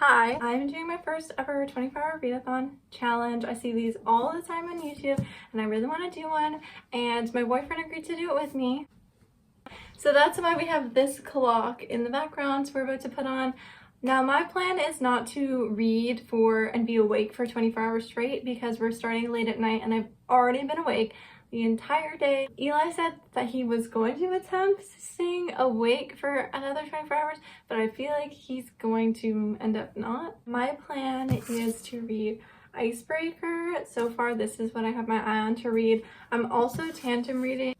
Hi, I'm doing my first ever 24-hour readathon challenge. I see these all the time on YouTube and I really want to do one, and my boyfriend agreed to do it with me. So that's why we have this clock in the background we're about to put on. Now my plan is not to read for and be awake for 24 hours straight because we're starting late at night and I've already been awake the entire day. Eli said that he was going to attempt staying awake for another 24 hours, but I feel like he's going to end up not. My plan is to read Icebreaker. So far, this is what I have my eye on to read. I'm also tandem reading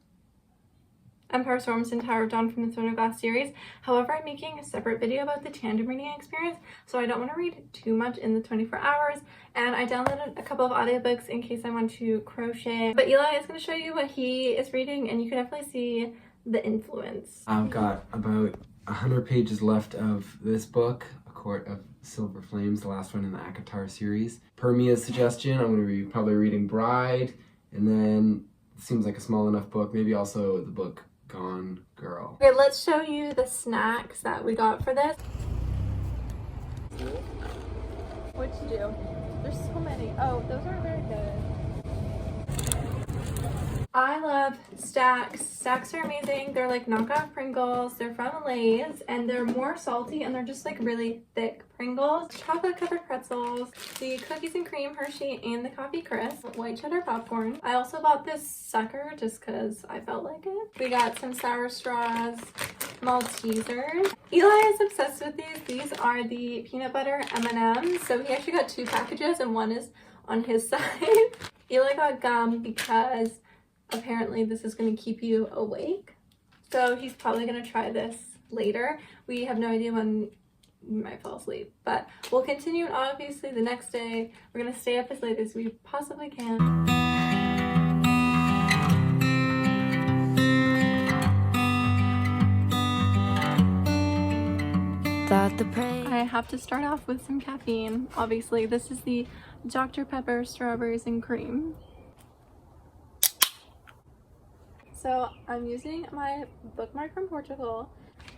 Empire Storms and Tower of Dawn from the Throne of Glass series. However, I'm making a separate video about the tandem reading experience, so I don't want to read too much in the 24 hours. And I downloaded a couple of audiobooks in case I want to crochet. But Eli is going to show you what he is reading, and you can definitely see the influence. I've got about 100 pages left of this book, A Court of Silver Flames, the last one in the ACOTAR series. Per Mia's suggestion, I'm going to be probably reading Bride, and then it seems like a small enough book, maybe also the book Gone Girl. Okay, let's show you the snacks that we got for this. What'd you do? There's so many. Oh, those aren't very good. I love Stacks. Stacks are amazing. They're like knockoff Pringles. They're from Lay's and they're more salty and they're just like really thick Pringles. Chocolate covered pretzels, the cookies and cream Hershey, and the coffee crisp, white cheddar popcorn. I also bought this sucker just because I felt like it. We got some Sour Straws Maltesers. Eli is obsessed with these. These are the peanut butter M&Ms. So he actually got 2 packages and one is on his side. Eli got gum because apparently this is going to keep you awake. So he's probably going to try this later. We have no idea when we might fall asleep, but we'll continue obviously the next day. We're going to stay up as late as we possibly can. I have to start off with some caffeine. Obviously, this is the Dr. Pepper Strawberries and Cream. So I'm using my bookmark from Portugal,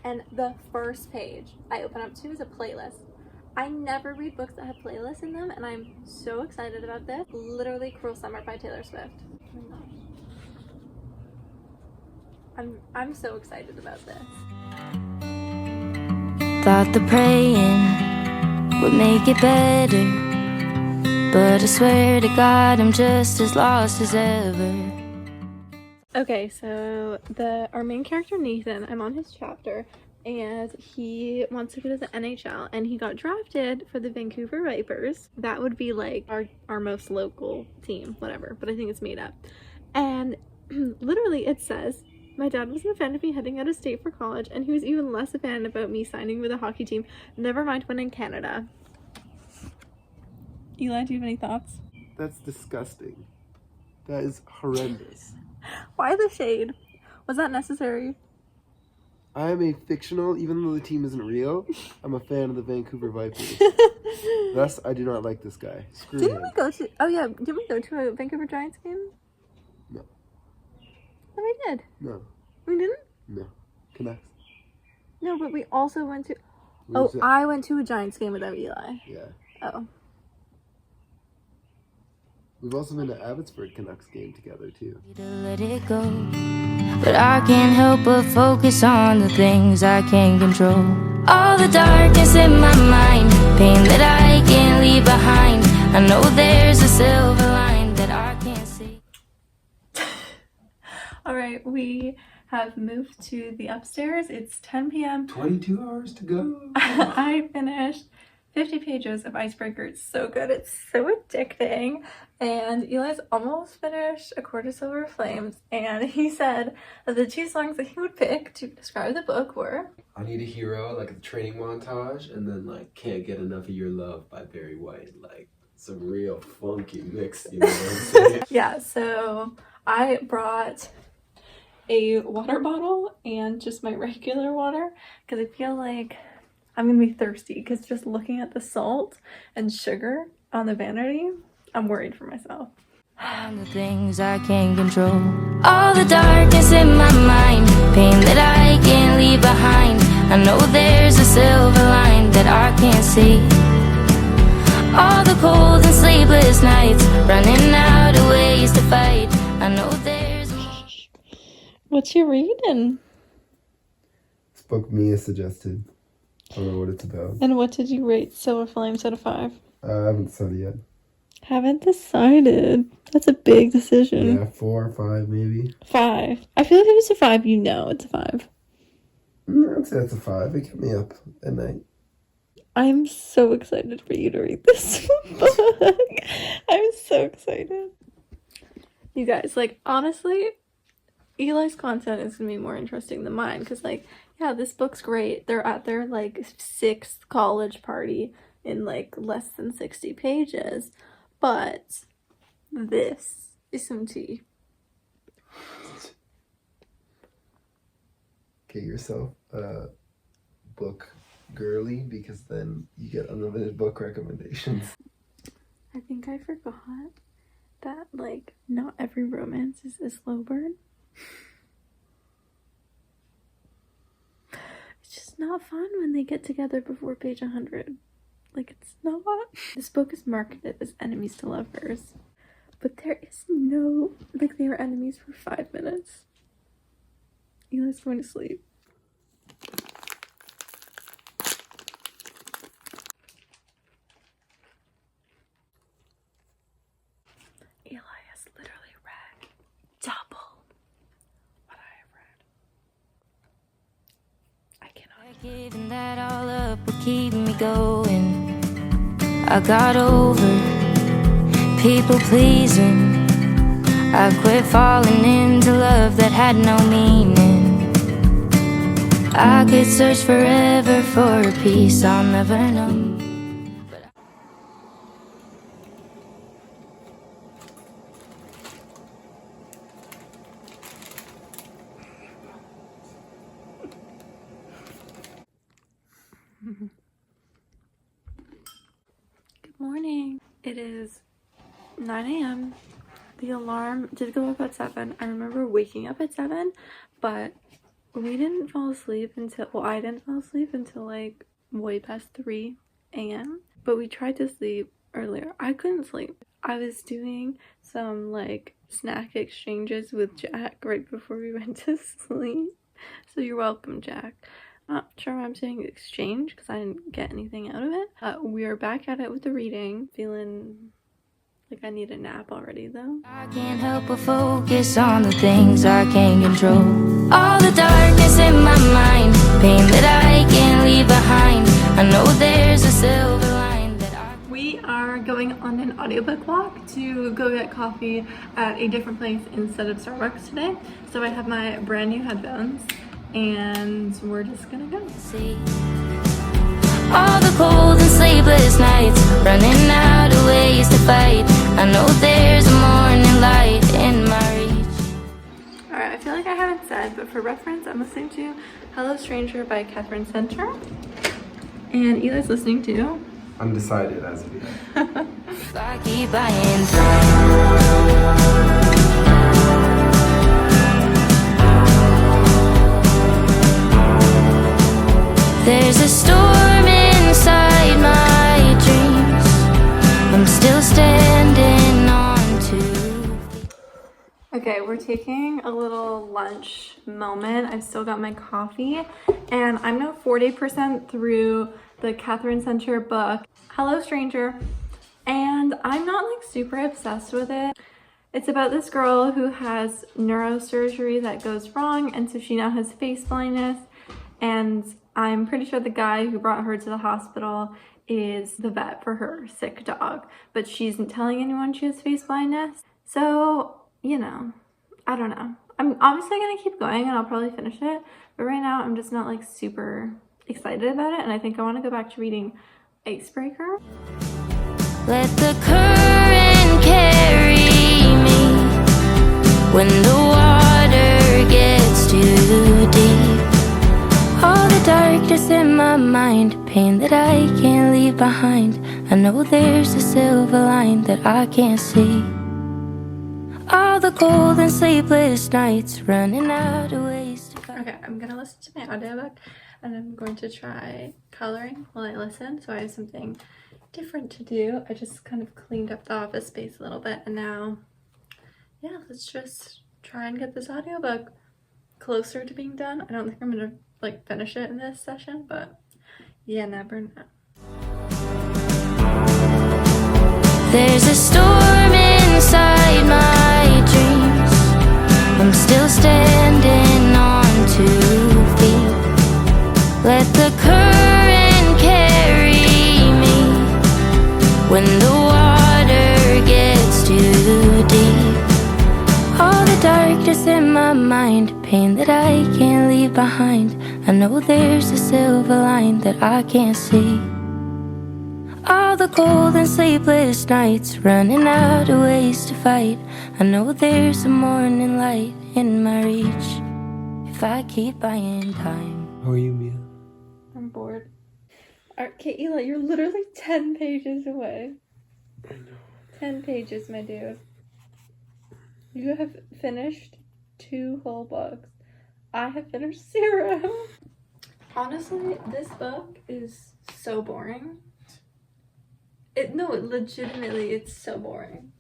and the first page I open up to is a playlist. I never read books that have playlists in them, and I'm so excited about this. Literally Cruel Summer by Taylor Swift. Oh my gosh. I'm so excited about this. Thought the praying would make it better, but I swear to God I'm just as lost as ever. Okay, so our main character Nathan, I'm on his chapter, and he wants to go to the NHL, and he got drafted for the Vancouver Vipers. That would be like our most local team, whatever, but I think it's made up. And literally it says, my dad wasn't a fan of me heading out of state for college, and he was even less a fan about me signing with a hockey team, never mind when in Canada. Eli, do you have any thoughts? That's disgusting. That is horrendous. Why the shade? Was that necessary? I am a fictional, even though the team isn't real, I'm a fan of the Vancouver Vipers. Thus, I do not like this guy. Screw him. Didn't we go to a Vancouver Giants game? No. No, we did. No. We didn't? No. Canucks. No, but we also went to... Where's that? I went to a Giants game without Eli. Yeah. Oh. We've also been to Abbotsford Canucks game together, too. To let it go, but I can't help but focus on the things I can't control. All the darkness in my mind, pain that I can't leave behind. I know there's a silver line that I can't see. All right, we have moved to the upstairs. It's 10 p.m. 22 hours to go. I finished 50 pages of Icebreaker. It's so good. It's so addicting. And Eli's almost finished A Court of Silver Flames. And he said that the 2 songs that he would pick to describe the book were I Need a Hero, like a training montage, and then like Can't Get Enough of Your Love by Barry White. Like some real funky mix, you know what I'm saying? Yeah, so I brought a water bottle and just my regular water because I feel like I'm gonna be thirsty, because just looking at the salt and sugar on the vanity, I'm worried for myself. On the things I can't control. All the darkness in my mind, pain that I can't leave behind. I know there's a silver line that I can't see. All the cold and sleepless nights, running out of ways to fight. I know there's more. What you reading? This book Mia suggested. I don't know what it's about. And what did you rate Silver Flames out of 5? I haven't studied yet. Haven't decided. That's a big decision. Yeah, 4 or 5 maybe. 5. I feel like if it's a 5, you know it's a 5. I'd say it's a 5. It kept me up at night. I'm so excited for you to read this book. I'm so excited. You guys, like, honestly, Eli's content is gonna be more interesting than mine because, like, yeah, this book's great. They're at their, like, 6th college party in, like, less than 60 pages. But this is some tea. Get yourself a book girly because then you get unlimited book recommendations. I think I forgot that, like, not every romance is a slow burn. It's just not fun when they get together before page 100. Like, it's not. This book is marketed as enemies to lovers, but there is no, like, they were enemies for 5 minutes. Eli's going to sleep. Eli has literally read double what I have read. I cannot. Giving that all up would keep me going. I got over people pleasing. I quit falling into love that had no meaning. I could search forever for a peace I'll never know. Good morning. It is 9 a.m. The alarm did go up at 7. I remember waking up at 7, but we didn't fall asleep until, well, I didn't fall asleep until like way past 3 a.m. But we tried to sleep earlier. I couldn't sleep. I was doing some like snack exchanges with Jack right before we went to sleep. So you're welcome, Jack. Not sure why I'm saying exchange because I didn't get anything out of it. We are back at it with the reading. Feeling like I need a nap already though. I can't help but focus on the things I can't control. All the darkness in my mind, pain that I can't leave behind. I know there's a silver line that I... We are going on an audiobook walk to go get coffee at a different place instead of Starbucks today. So I have my brand new headphones and we're just gonna go. See all the cold and sleepless nights, running out of ways to fight. I know there's a morning light in my reach. Alright, I feel like I haven't said, but for reference, I'm listening to Hello Stranger by Catherine Center. And Eli's listening to Undecided as of yet. If I keep buying time. There's a storm inside my dreams. I'm still standing on to. Okay, we're taking a little lunch moment. I've still got my coffee and I'm now 40% through the Catherine Center book, Hello Stranger. And I'm not like super obsessed with it. It's about this girl who has neurosurgery that goes wrong and so she now has face blindness, and I'm pretty sure the guy who brought her to the hospital is the vet for her sick dog, but she isn't telling anyone she has face blindness. So, you know, I don't know. I'm obviously gonna keep going and I'll probably finish it, but right now I'm just not like super excited about it, and I think I want to go back to reading Icebreaker. Let the current carry me when the water gets too deep. All the darkness in my mind, pain that I can't leave behind. I know there's a silver line that I can't see. All the cold and sleepless nights, running out of ways to fight. Okay, I'm gonna listen to my audiobook and I'm going to try coloring while I listen, so I have something different to do. I just kind of cleaned up the office space a little bit, and now, yeah, let's just try and get this audiobook closer to being done. I don't think I'm gonna like finish it in this session, but yeah, never know. There's a storm inside my dreams. I'm still standing on 2 feet. Let the current carry me when the water gets too deep. All the darkness in my mind, pain that I can't leave behind. I know there's a silver line that I can't see. All the cold and sleepless nights, running out of ways to fight. I know there's a morning light in my reach if I keep buying time. How are you, Mia? I'm bored. Okay, Eli, you're literally 10 pages away. I know. 10 pages, my dude. You have finished 2 whole books. I have finished 0. Honestly, this book is so boring. Legitimately, it's so boring.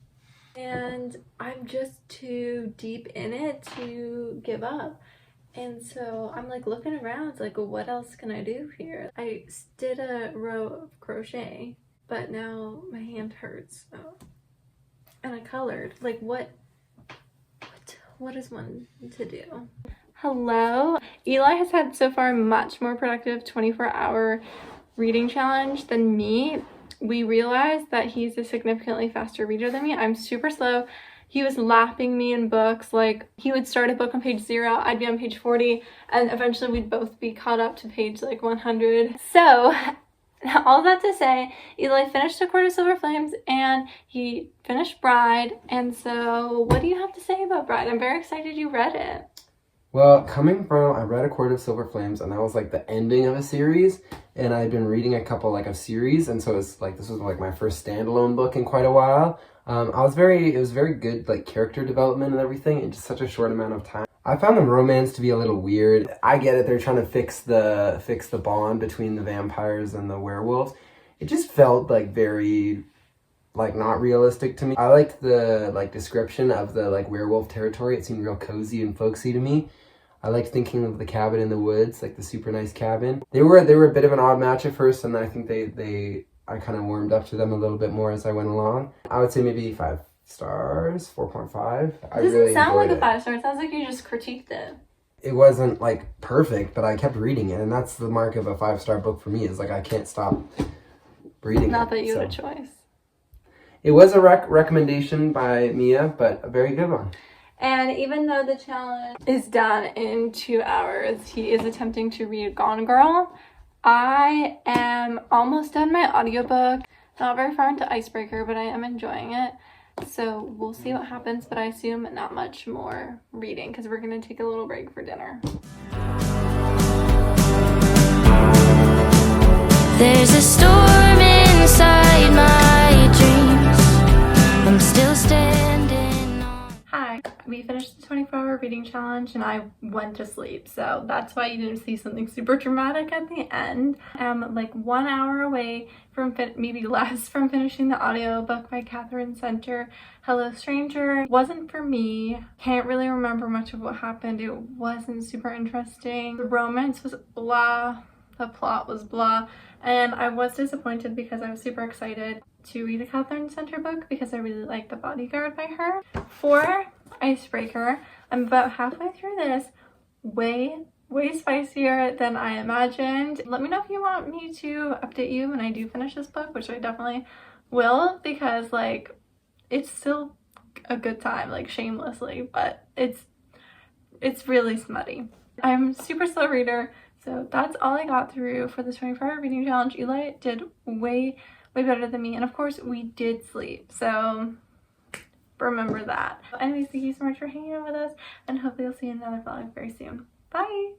And I'm just too deep in it to give up. And so I'm like looking around, like, what else can I do here? I did a row of crochet, but now my hand hurts. So. And I colored. Like, what is one to do? Hello. Eli has had so far a much more productive 24-hour reading challenge than me. We realized that he's a significantly faster reader than me. I'm super slow. He was lapping me in books. Like, he would start a book on page 0, I'd be on page 40, and eventually we'd both be caught up to page like 100. So all that to say, Eli finished A Court of Silver Flames and he finished Bride. And so what do you have to say about Bride? I'm very excited you read it. Well, coming from, I read A Court of Silver Flames, and that was like the ending of a series, and I'd been reading a couple like of series, and so it's like this was like my first standalone book in quite a while. It was very good like character development and everything in just such a short amount of time. I found the romance to be a little weird. I get it, they're trying to fix the bond between the vampires and the werewolves. It just felt like very like not realistic to me. I liked the like description of the like werewolf territory. It seemed real cozy and folksy to me. I liked thinking of the cabin in the woods, like the super nice cabin. They were a bit of an odd match at first, and I think I kind of warmed up to them a little bit more as I went along. I would say maybe 5 stars, 4.5. It doesn't sound like a 5-star. It sounds like you just critiqued it. It wasn't like perfect, but I kept reading it, and that's the mark of a 5-star book for me. Is like I can't stop reading. Not that you had a choice. It was a recommendation by Mia, but a very good one. And even though the challenge is done in 2 hours, he is attempting to read Gone Girl. I am almost done my audiobook. Not very far into Icebreaker, but I am enjoying it. So we'll see what happens, but I assume not much more reading because we're going to take a little break for dinner. There's a storm inside my dreams. I'm still standing on. Hi, we finished the 24-hour reading challenge and I went to sleep, so that's why you didn't see something super dramatic at the end. I'm like 1 hour away from maybe less from finishing the audiobook by Catherine Center, Hello Stranger. It wasn't for me. Can't really remember much of what happened. It wasn't super interesting. The romance was blah. The plot was blah. And I was disappointed because I was super excited to read a Catherine Center book because I really like The Bodyguard by her. For Icebreaker, I'm about halfway through this. Way spicier than I imagined. Let me know if you want me to update you when I do finish this book, which I definitely will, because like it's still a good time, like shamelessly, but it's really smutty. I'm a super slow reader, so that's all I got through for this 24-hour reading challenge. Eli did way better than me, and of course we did sleep, so remember that. Anyways, thank you so much for hanging out with us, and hopefully I'll see you in another vlog very soon. Bye!